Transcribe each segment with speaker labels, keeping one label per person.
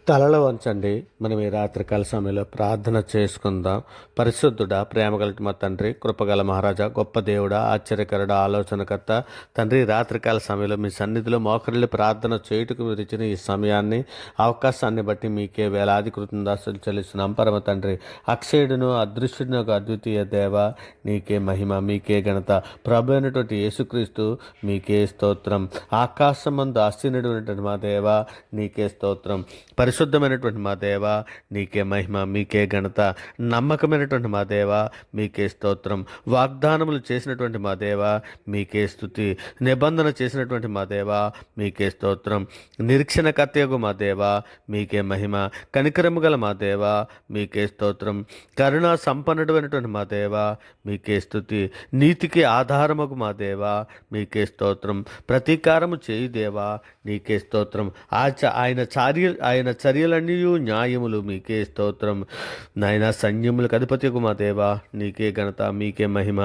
Speaker 1: తలలో వంచండి. మనం ఈ రాత్రికాల సమయంలో ప్రార్థన చేసుకుందాం. పరిశుద్ధుడా, ప్రేమగలటి మా తండ్రి, కృపగల మహారాజా, గొప్ప దేవుడా, ఆశ్చర్యకరుడా, ఆలోచనకర్త తండ్రి, రాత్రికాల సమయంలో మీ సన్నిధిలో మోకరిల్లి ప్రార్థన చేయుటకు మీరు ఇచ్చిన ఈ సమయాన్ని, అవకాశాన్ని బట్టి మీకే వేలాది కృతజ్ఞతాస్తుతులు చెల్లిస్తున్నాం. పరమ తండ్రి, అక్షయుడును అదృశ్యుడును ఒక అద్వితీయ దేవ, నీకే మహిమ, మీకే ఘనత. ప్రభు అయినటువంటి యేసుక్రీస్తు మీకే స్తోత్రం. ఆకాశమందు ఆసీనుడైనటువంటి మా దేవ, నీకే స్తోత్రం. పరిశుద్ధమైనటువంటి మా దేవ, నీకే మహిమ, మీకే ఘనత. నమ్మకమైనటువంటి మా దేవ, మీకే స్తోత్రం. వాగ్దానములు చేసినటువంటి మా దేవ, మీకే స్తుతి. నిబంధన చేసినటువంటి మా దేవ, మీకే స్తోత్రం. నిరీక్షణ కర్తయగు మా దేవ, మీకే మహిమ. కనికరము గల మా దేవ, మీకే స్తోత్రం. కరుణా సంపన్నుడైనటువంటి మా దేవ, మీకే స్తుతి. నీతికి ఆధారముకు మా దేవ, మీకే స్తోత్రం. ప్రతీకారము చేయి దేవా, నీకే స్తోత్రం. ఆయన చర్యలన్నీ న్యాయములు, మీకే స్తోత్రం. నాయన సైన్యములకు అధిపతికు మా దేవా, నీకే ఘనత, మీకే మహిమ.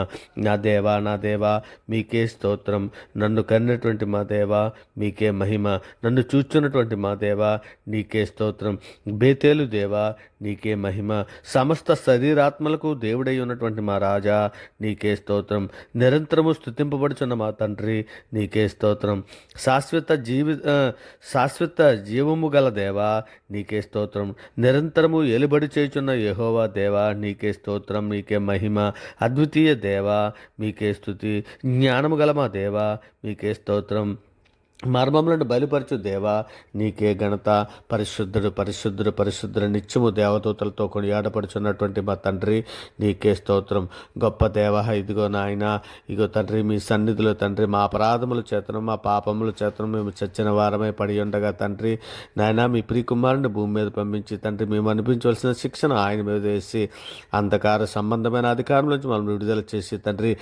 Speaker 1: నా దేవా మీకే స్తోత్రం. నన్ను కన్నటువంటి మా దేవా, మీకే మహిమ. నన్ను చూచున్నటువంటి మా దేవా, నీకే స్తోత్రం. బేతేలు దేవా, నీకే మహిమ. సమస్త శరీరాత్మలకు దేవుడై ఉన్నటువంటి మా రాజా, నీకే స్తోత్రం. నిరంతరము స్తుతింపబడుచున్న మా తండ్రి, నీకే స్తోత్రం. శాశ్వత జీవము గల దేవా, నీకే స్తోత్రం. నిరంతరము ఎలుబడి చేయుచున్న యెహోవా దేవా, నీకే స్తోత్రం, నీకే మహిమ. అద్వితీయ దేవా, మీకే స్తుతి. జ్ఞానము గల మా దేవా, మీకే స్తోత్రం. మర్మములను బయలుపరచు దేవా, నీకే ఘనత. పరిశుద్ధుడు నిత్యము దేవదూతలతో కొనియాడపడుచున్నటువంటి మా తండ్రి, నీకే స్తోత్రం. గొప్ప దేవ, ఇదిగో నాయన, ఇగో తండ్రి, మీ సన్నిధిలో తండ్రి, మా అపరాధముల చేతను మా పాపముల చేతను మేము చచ్చిన వారమై పడి ఉండగా తండ్రి, నాయన మీ ప్రియకుమారుని భూమి మీద పంపించి తండ్రి, మేము అనిపించవలసిన శిక్షణ ఆయన మీద వేసి అంధకార సంబంధమైన అధికారం నుంచి మమ్మల్ని విడుదల చేసి తండ్రి,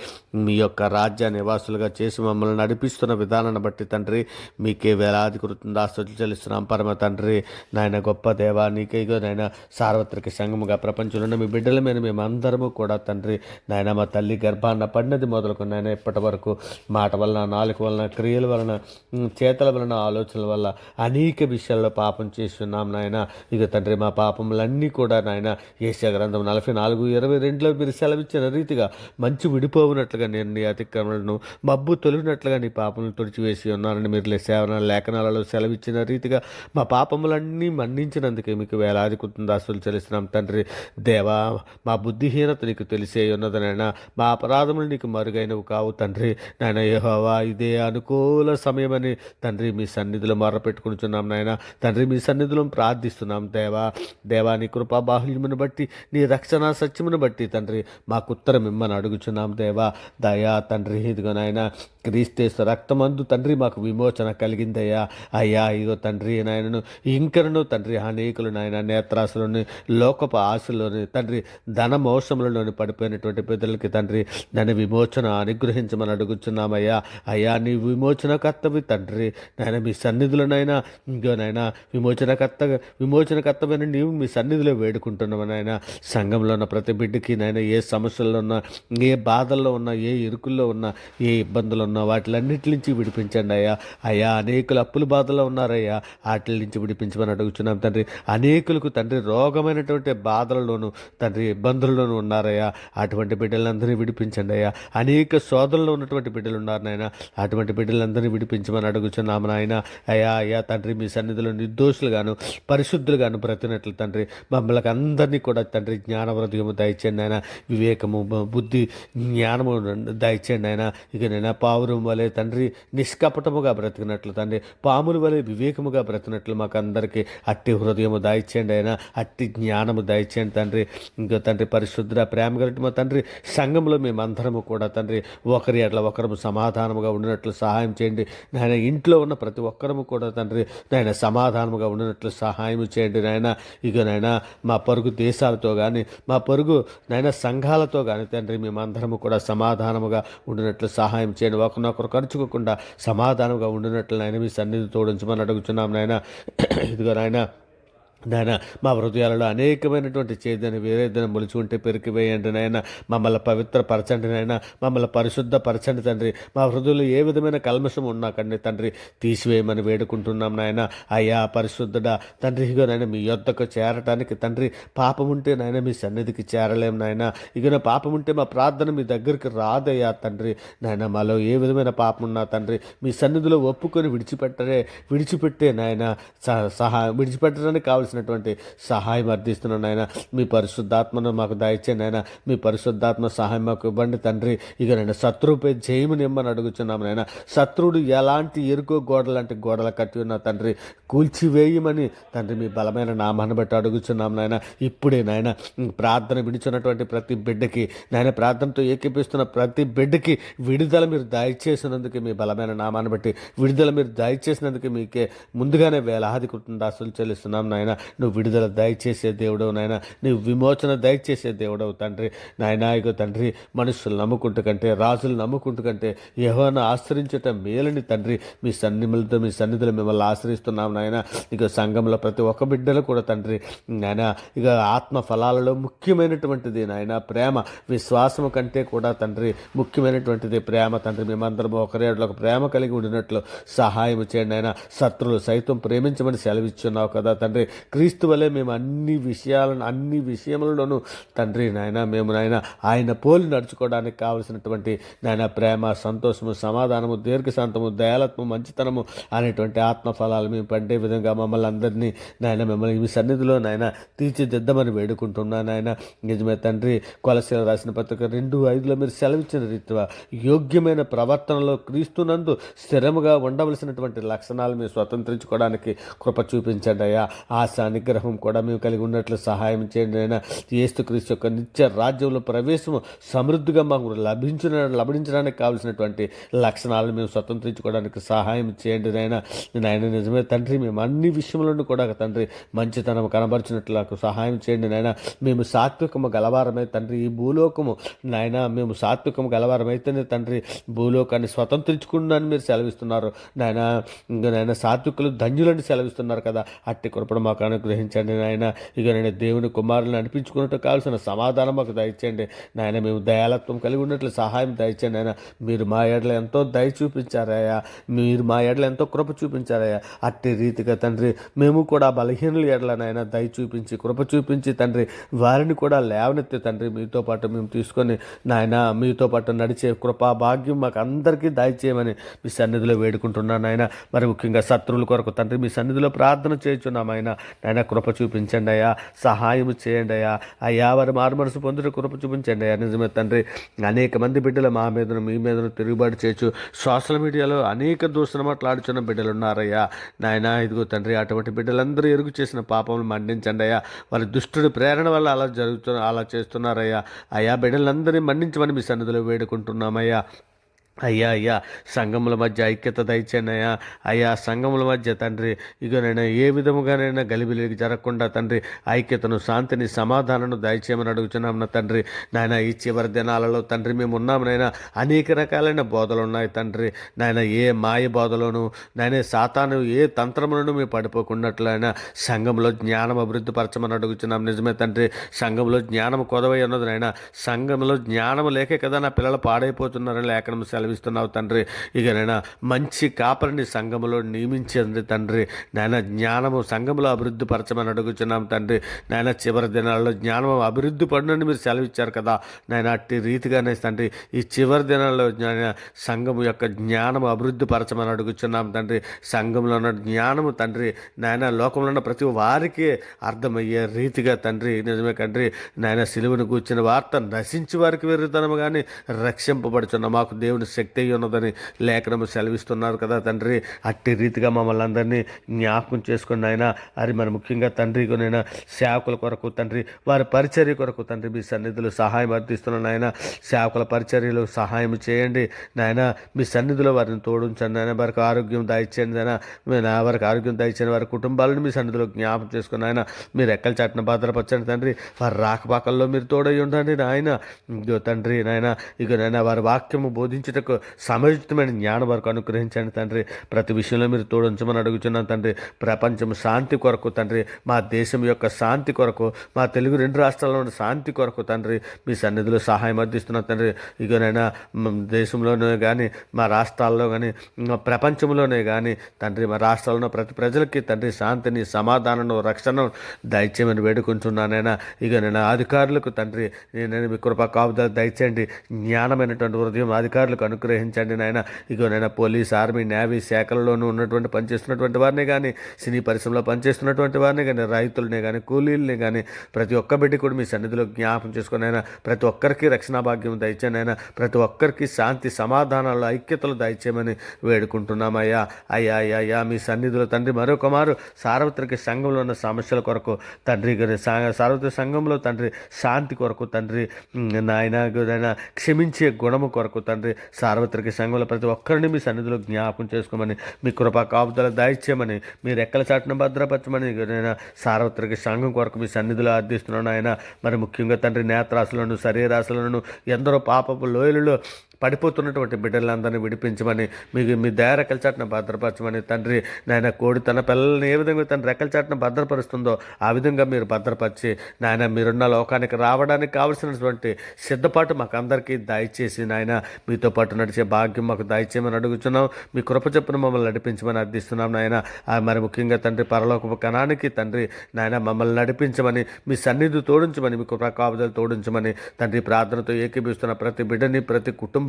Speaker 1: మీ యొక్క రాజ్య నివాసులుగా చేసి మమ్మల్ని నడిపిస్తున్న విధానాన్ని బట్టి తండ్రి, మీకే వేలాది కృతజ్ఞతాస్తుతులు చెల్లిస్తున్నాం. పరమ తండ్రి, నాయన గొప్ప దేవా, నీకే ఇగో నాయన సార్వత్రిక సంఘముగా ప్రపంచంలో మీ బిడ్డల మీద మేమందరము కూడా తండ్రి, నాయన మా తల్లి గర్భాన్న పడినది మొదలుకొని నాయన ఇప్పటి వరకు మాట వలన, నాలుక వలన, క్రియల వలన, చేతల వలన, ఆలోచనల వల్ల అనేక విషయాల్లో పాపం చేస్తున్నాం నాయన. ఇక తండ్రి, మా పాపములన్నీ కూడా నాయన యెషయా గ్రంథం 44:22లో మీరు సెలవిచ్చిన రీతిగా మంచి విడిపోవునట్లుగా నేను నీ అతిక్రమణను మబ్బు తొలిగినట్లుగా నీ పాపములు తుడిచివేసి ఉన్నానని మీరు సేవన లేఖనాలలో సెలవిచ్చిన రీతిగా మా పాపములన్నీ మన్నించినందుకే మీకు వేలాది కృతజ్ఞతాస్తుతులు చెల్లిస్తున్నాం తండ్రి. దేవా, మా బుద్ధిహీనత నీకు తెలిసే ఉన్నదనైనా, మా అపరాధములు నీకు మరుగైనవి కావు తండ్రి. నాయన యెహోవా, ఇదే అనుకూల సమయమని తండ్రి మీ సన్నిధిలో మొర్రపెట్టుకుంటున్నాం నాయన. తండ్రి, మీ సన్నిధిలో ప్రార్థిస్తున్నాం దేవా, నీ కృపా బాహుల్యమును బట్టి, నీ రక్షణ సత్యమును బట్టి తండ్రి, మాకు ఉత్తరం ఇమ్మని అడుగుచున్నాం దేవా. దయా తండ్రి, ఇదిగో నాయన, క్రీస్తు రక్తమందు తండ్రి మాకు విమోచన కలిగిందయ్యా. అయ్యా, ఇగో తండ్రి నాయనను ఇంకను తండ్రి అనేకులు నాయన నేత్రాశలోని, లోకపు ఆశలోని తండ్రి, ధన మోసములలోని పడిపోయినటువంటి పెద్దలకి తండ్రి, నన్ను విమోచన అనుగ్రహించమని అడుగుచున్నామయ్యా. అయ్యా, నీ విమోచన కర్తవి తండ్రి, నాయన మీ సన్నిధిలోనైనా ఇంకో నాయన విమోచన కర్తవైన నీవు మీ సన్నిధిలో వేడుకుంటున్నాము నాయన. సంఘంలో ఉన్న ప్రతి బిడ్డకి నాయన ఏ సమస్యల్లో ఉన్నా, ఏ బాధల్లో ఉన్నా, ఏ ఇరుకుల్లో ఉన్నా, ఏ ఇబ్బందులు ఉన్నా వాటిలన్నిటి నుంచి విడిపించండి అయ్యా. అనేకులు అప్పుల బాధలో ఉన్నారయ్యా, వాటి నుంచి విడిపించమని అడుగుచున్నాం తండ్రి. అనేకులకు తండ్రి రోగమైనటువంటి బాధలలోను తండ్రి, ఇబ్బందుల్లోనూ ఉన్నారయ్యా. అటువంటి బిడ్డలందరినీ విడిపించండి అయ్యా. అనేక శోధనలో ఉన్నటువంటి బిడ్డలు ఉన్నారు నాయన, అటువంటి బిడ్డలందరినీ విడిపించమని అడుగుచున్నాము నాయన. అయ్యా తండ్రి, మీ సన్నిధిలో నిర్దోషులుగాను పరిశుద్ధులుగాను బ్రతినట్లు తండ్రి, మమ్మల్ని అందరినీ కూడా తండ్రి జ్ఞాన హృదయము దయచేయండి ఆయన, వివేకము, బుద్ధి, జ్ఞానము దయచేయండి ఆయన. ఇక నేను పావురం వలె తండ్రి నిష్కపటముగా బ్రతికినట్లు తండ్రి, పాముల వలె వివేకముగా బ్రతికినట్లు మాకు అందరికీ అట్టి హృదయము దయచేయండి అయినా, అట్టి జ్ఞానము దయచేయండి తండ్రి. ఇంకో తండ్రి, పరిశుద్ధ ప్రేమ కలిగిన మా తండ్రి, సంఘంలో మేమందరము కూడా తండ్రి ఒకరి అట్లా ఒకరము సమాధానముగా ఉండినట్లు సహాయం చేయండి నాయన. ఇంట్లో ఉన్న ప్రతి ఒక్కరము కూడా తండ్రి నాయన సమాధానముగా ఉండినట్లు సహాయం చేయండి నాయన. ఇక నాయన మా పొరుగు దేశాలతో కానీ, మా పొరుగు నాయన సంఘాలతో కానీ తండ్రి, మేమందరము కూడా సమాధానముగా ఉండినట్లు సహాయం చేయండి. ఒకరినొకరు ఖర్చుకోకుండా సమాధానంగా ఉండినట్లు నాయన మీ సన్నిధి తోడించమని అడుగుచున్నాం నాయన. ఇదిగో నాయన, నాయన మా హృదయాలలో అనేకమైనటువంటి చేదని వేరేదైనా మొలిచి ఉంటే పెరికివేయండి నాయన. మమ్మల్ని పవిత్రపరచండి నాయన, మమ్మల్ని పరిశుద్ధపరచండి తండ్రి. మా హృదయంలో ఏ విధమైన కల్మషం ఉన్నా కండి తండ్రి తీసివేయమని వేడుకుంటున్నాం నాయన. అయ్యా పరిశుద్ధుడా తండ్రి, ఇగో నాయన మీ యొద్దకు చేరటానికి తండ్రి పాపం ఉంటే నాయన మీ సన్నిధికి చేరలేం నాయన. ఇక పాపం ఉంటే మా ప్రార్థన మీ దగ్గరికి రాదయ్యా తండ్రి. నాయన మాలో ఏ విధమైన పాపం ఉన్నా తండ్రి మీ సన్నిధిలో ఒప్పుకొని విడిచిపెట్టే నాయన విడిచిపెట్టడానికి కావాల్సినటువంటి సహాయం అర్థిస్తున్నాను నాయన. మీ పరిశుద్ధాత్మను మాకు దయచేయండి నాయన. మీ పరిశుద్ధాత్మ సహాయం మాకు ఇవ్వండి తండ్రి. ఇక నేను శత్రువుపై జయము నిమ్మని అడుగుతున్నాము నాయన. శత్రువుడు ఎలాంటి ఎరుకో గోడలాంటి గోడలు కట్టి ఉన్న తండ్రి కూల్చివేయమని తండ్రి మీ బలమైన నామాన్ని బట్టి అడుగుతున్నాం నాయన. ఇప్పుడే నాయన ప్రార్థన విడిచున్నటువంటి ప్రతి బిడ్డకి నాయన, ప్రార్థనతో ఏకీపిస్తున్న ప్రతి బిడ్డకి విడుదల మీరు దయచేసినందుకు మీ బలమైన నామాన్ని బట్టి విడుదల మీరు దయచేసినందుకు మీకే ముందుగానే వేలాది కృతజ్ఞతలు చెల్లిస్తున్నాం నాయన. నువ్వు విడుదల దయచేసే దేవుడవు నాయన, నువ్వు విమోచన దయచేసే దేవుడవు తండ్రి. నాయన ఇగో తండ్రి, మనుషులు నమ్ముకుంటూ కంటే రాజులు నమ్ముకుంటూ కంటే యెహోవాను ఆశ్రయించటం మేలని తండ్రి. మీ సన్నిధిలో మిమ్మల్ని ఆశ్రయిస్తున్నాం నాయన. ఇక సంఘంలో ప్రతి ఒక్క బిడ్డలు కూడా తండ్రి నాయన ఇక ఆత్మ ఫలాలలో ముఖ్యమైనటువంటిది నాయన ప్రేమ. విశ్వాసము కంటే కూడా తండ్రి ముఖ్యమైనటువంటిది ప్రేమ తండ్రి. మేమందరం ఒకరేళ్ళకు ప్రేమ కలిగి ఉండినట్లు సహాయం చేయండి నాయన. శత్రువులు సైతం ప్రేమించమని సెలవిచ్చున్నావు కదా తండ్రి. క్రీస్తు వలె మేము అన్ని విషయములలోనూ తండ్రి నాయన మేము నాయన ఆయన పోలి నడుచుకోవడానికి కావలసినటువంటి నాయన ప్రేమ, సంతోషము, సమాధానము, దీర్ఘశాంతము, దయాలత్వము, మంచితనము అనేటువంటి ఆత్మఫలాలు మేము పండే విధంగా మమ్మల్ని అందరినీ నాయన మిమ్మల్ని మీ సన్నిధిలో నాయన తీర్చిదిద్దమని వేడుకుంటున్నాను నాయన. నిజమే తండ్రి, కొలసీలు రాసిన పత్రిక 2:5 మీరు సెలవిచ్చిన రీతిగా యోగ్యమైన ప్రవర్తనలో క్రీస్తునందు స్థిరముగా ఉండవలసినటువంటి లక్షణాలు మేము స్వతంత్రించుకోవడానికి కృప చూపించండి అయ్యా. ఆశ నిగ్రహం కూడా మేము కలిగి ఉన్నట్లు సహాయం చేయండి అయినా. యేసుక్రీస్తు యొక్క నిత్య రాజ్యంలో ప్రవేశము సమృద్ధిగా మాకు లభించడానికి కావాల్సినటువంటి లక్షణాలను మేము స్వతంత్రించుకోవడానికి సహాయం చేయండి నాయన. నాయన నిజమే తండ్రి, మేము అన్ని విషయంలోనూ కూడా తండ్రి మంచితనం కనబరిచినట్లు నాకు సహాయం చేయండి నాయన. మేము సాత్వికము గలవారమై తండ్రి ఈ భూలోకము నాయన మేము సాత్వికము గలవారమైతేనే తండ్రి భూలోకాన్ని స్వతంత్రించుకున్నాను మీరు సెలవిస్తున్నారు నాయన. ఇంకా నాయన సాత్వికులు ధన్యులని సెలవిస్తున్నారు కదా, అట్టి కృపను మాకు అనుగ్రహించండి నాయన. ఇక నేను దేవుని కుమారులను అనిపించుకున్నట్టు కావాల్సిన సమాధానం మాకు దయచేయండి నాయన. మేము దయాలత్వం కలిగి ఉన్నట్లు సహాయం దయచేయండి నాయన. మీరు మా ఎడల ఎంతో దయ చూపించారయ్యా, మీరు మా ఎడల ఎంతో కృప చూపించారయ్యా. అట్టి రీతిగా తండ్రి మేము కూడా బలహీనుల ఎడల నాయన దయ చూపించి కృప చూపించి తండ్రి వారిని కూడా లేవనెత్తి తండ్రి మీతో పాటు మేము తీసుకొని నాయన మీతో పాటు నడిచే కృపా భాగ్యం మాకు అందరికీ దయచేయమని మీ సన్నిధిలో వేడుకుంటున్నాను నాయన. మరి ముఖ్యంగా శత్రువుల కొరకు తండ్రి మీ సన్నిధిలో ప్రార్థన చేయుచున్నామైనా నాయన కృప చూపించండి అయ్యా, సహాయం చేయండి అయ్యా. అయ్యా వారి మారుమనసు పొందుట కృప చూపించండి అయ్యా. నిజమే తండ్రి, అనేక మంది బిడ్డలు మా మీదను మీ మీదను తిరుగుబాటు చేయొచ్చు. సోషల్ మీడియాలో అనేక దూషణ మాట్లాడుచున్న బిడ్డలు ఉన్నారయ్యా నాయన. ఇదిగో తండ్రి, అటువంటి బిడ్డలందరూ ఎరుగు చేసిన పాపములు మండించండి అయ్యా. వారి దుష్టుడి ప్రేరణ వల్ల అలా చేస్తున్నారయ్యా. అయ్యా బిడ్డలందరినీ మన్నించమని మీ సన్నిధిలో వేడుకుంటున్నామయ్యా. అయ్యా సంఘముల మధ్య ఐక్యత దయచేయండి అయ్యా. సంఘముల మధ్య తండ్రి ఇగనైనా ఏ విధముగానైనా గలిబిలికి జరగకుండా తండ్రి ఐక్యతను, శాంతిని, సమాధానాన్ని దయచేయమని అడుగుతున్నాం నా తండ్రి. నాయన ఈ చివరి దినాలలో తండ్రి మేము ఉన్నామునైనా అనేక రకాలైన బోధలు ఉన్నాయి తండ్రి. నాయన ఏ మాయ బోధలోను నాయన సాతాను ఏ తంత్రములను మేము పడిపోకున్నట్లయినా సంఘంలో జ్ఞానం అభివృద్ధి పరచమని అడుగుతున్నాం. నిజమే తండ్రి, సంఘంలో జ్ఞానం కొదవై ఉన్నది నాయన. సంఘంలో జ్ఞానం లేకే కదా నా పిల్లలు పాడైపోతున్నారని లేఖనం సెలవిస్తున్నావు తండ్రి. ఇక నైనా మంచి కాపరిని సంఘములో నియమించండి తండ్రి. నాయన జ్ఞానము సంఘములో అభివృద్ధి పరచమని అడుగుతున్నాం తండ్రి. నాయన చివరి దినాల్లో జ్ఞానం అభివృద్ధి పడినని మీరు సెలవిచ్చారు కదా నాయన. అట్టి రీతిగానే తండ్రి ఈ చివరి దినాల్లో సంఘము యొక్క జ్ఞానము అభివృద్ధి పరచమని అడుగుతున్నాం తండ్రి. సంఘంలో ఉన్న జ్ఞానము తండ్రి నాయన లోకంలో ఉన్న ప్రతి వారికి అర్థమయ్యే రీతిగా తండ్రి నిజమే తండ్రి. నాయన సిలువను కూర్చిన వార్త నశించి వారికి వెర్రితనము కానీ రక్షింపబడుచున్న మాకు దేవుని శక్తి ఉన్నదని లేఖనము సెలవిస్తున్నారు కదా తండ్రి. అట్టి రీతిగా మమ్మల్ని అందరినీ జ్ఞాపకం చేసుకుని ఆయన అది మరి ముఖ్యంగా తండ్రి కొనైనా సేవకుల కొరకు తండ్రి వారి పరిచర్య కొరకు తండ్రి మీ సన్నిధిలో సహాయం అర్థిస్తున్నాను నాయన. సేవకుల పరిచర్యలో సహాయం చేయండి నాయన. మీ సన్నిధిలో వారిని తోడుంచండి నాయన. వారికి ఆరోగ్యం దయచేయండి నాయన. వారికి ఆరోగ్యం దయచేయండి. వారి కుటుంబాలను మీ సన్నిధిలో జ్ఞాపకం చేసుకుని ఆయన మీరు ఎక్కల చాటున భద్రపరచండి తండ్రి. వారి రాకపాకల్లో మీరు తోడై ఉండండి నాయన. ఇగో తండ్రి నాయన ఇక నాయన వారి వాక్యము బోధించట జీవించుటకు సముచితమైన జ్ఞానం వరకు అనుగ్రహించండి తండ్రి. ప్రతి విషయంలో మీరు తోడుంచమని అడుగుతున్నాను తండ్రి. ప్రపంచం శాంతి కొరకు తండ్రి, మా దేశం యొక్క శాంతి కొరకు, మా తెలుగు 2 రాష్ట్రాల్లో ఉన్న శాంతి కొరకు తండ్రి మీ సన్నిధిలో సహాయం అందిస్తున్నాను తండ్రి. ఇకనైనా దేశంలోనే కానీ, మా రాష్ట్రాల్లో కానీ, ప్రపంచంలోనే కానీ తండ్రి, మా రాష్ట్రాల్లో ప్రతి ప్రజలకి తండ్రి శాంతిని, సమాధానం, రక్షణ దయచేయమని వేడుకుంటున్నానైనా. ఇకనైనా అధికారులకు తండ్రి నేను మీ కృపా కాపుదల దయచేయండి. జ్ఞానమైనటువంటి హృదయం అధికారులకు అనుగ్రహించండి నాయన. ఇగోనైనా పోలీస్, ఆర్మీ, నేవీ శాఖలలోనూ ఉన్నటువంటి పనిచేస్తున్నటువంటి వారిని కానీ, సినీ పరిశ్రమలో పనిచేస్తున్నటువంటి వారిని కానీ, రైతులనే కానీ, కూలీలని కానీ, ప్రతి ఒక్క బిడ్డ కూడా మీ సన్నిధిలో జ్ఞాపం చేసుకుని అయినా ప్రతి ఒక్కరికి రక్షణ భాగ్యం దయచేయండి అయినా. ప్రతి ఒక్కరికి శాంతి, సమాధానాలు, ఐక్యతలు దయచేయమని వేడుకుంటున్నామయ్యా. అయ్యా అయ్యా అయ్యా మీ సన్నిధిలో తండ్రి మరొక మారు సార్వత్రిక సంఘంలో ఉన్న సమస్యల కొరకు తండ్రి, సార్వత్రిక సంఘంలో తండ్రి శాంతి కొరకు తండ్రి, నాయన క్షమించే గుణము కొరకు తండ్రి, సార్వత్రిక సంఘంలో ప్రతి ఒక్కరిని మీ సన్నిధిలో జ్ఞాపకం చేసుకోమని, మీ కృపా కాపుదల దయచేయమని, మీ రెక్కల చాటును భద్రపరచమని సార్వత్రిక సంఘం కొరకు మీ సన్నిధిలో అర్థిస్తున్నాను ఆయన. మరి ముఖ్యంగా తండ్రి నేత్రాశలను, శరీరాశలను, ఎందరో పాపపు లోయలలో పడిపోతున్నటువంటి బిడ్డలందరినీ విడిపించమని, మీకు మీ దయ రెక్కల చాటున భద్రపరచమని తండ్రి. నాయన కోడి తన పిల్లల్ని ఏ విధంగా తన రెక్కల చాటున భద్రపరుస్తుందో ఆ విధంగా మీరు భద్రపరిచి నాయన మీరున్న లోకానికి రావడానికి కావలసినటువంటి సిద్ధపాటు మాకు అందరికీ దయచేసి నాయన మీతో పాటు నడిచే భాగ్యం మాకు దయచేయమని అడుగుతున్నాం. మీ కృప చెప్పున మమ్మల్ని నడిపించమని అర్థిస్తున్నాం నాయన. మరి ముఖ్యంగా తండ్రి పరలోకపు కణానికి తండ్రి నాయన మమ్మల్ని నడిపించమని, మీ సన్నిధి తోడించమని, మీ కృపా కాపుదలు తోడించమని తండ్రి ప్రార్థనతో ఏకీభిస్తున్న ప్రతి బిడ్డని, ప్రతి కుటుంబాన్ని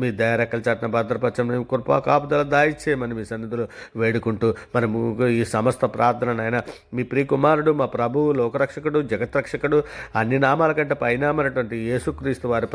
Speaker 1: మీ దయరెక్కల చాటున భద్రపరచమని, కృపా కాపుదల దాయిచేయమని మీ సన్నిధిలో వేడుకుంటూ మరి ఈ సమస్త ప్రార్థన ఆయన మీ ప్రియకుమారుడు, మా ప్రభువు, లోకరక్షకుడు, జగత్రక్షకుడు, అన్ని నామాల కంటే పైనామైనటువంటి యేసుక్రీస్తు వారి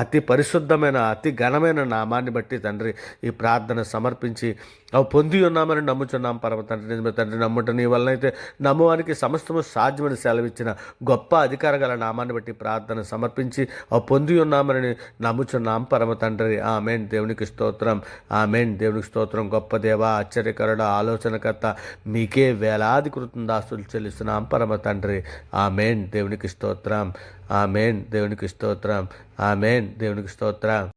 Speaker 1: అతి పరిశుద్ధమైన, అతి ఘనమైన నామాన్ని బట్టి తండ్రి ఈ ప్రార్థన సమర్పించి అవి పొంది ఉన్నామని నమ్ముచున్నాం పరమ తండ్రి. నిజమే తండ్రి, నమ్ముట నీ వలనైతే నమ్మువానికి సమస్తము సాధ్యమని సెలవిచ్చిన గొప్ప అధికార గల నామాన్ని బట్టి ప్రార్థన సమర్పించి అవి పొంది ఉన్నామని నమ్ముచున్నాం పరమ తండ్రి. ఆమేన్. దేవునికి స్తోత్రం. ఆమేన్. దేవునికి స్తోత్రం. గొప్ప దేవ, ఆశ్చర్యకరుడ, ఆలోచనకర్త, మీకే వేలాది కృతజ్ఞతాస్తుతులు చెల్లిస్తున్నాం పరమ తండ్రి. ఆమేన్. దేవునికి స్తోత్రం. ఆమేన్. దేవునికి స్తోత్రం. ఆమేన్. దేవునికి స్తోత్రం.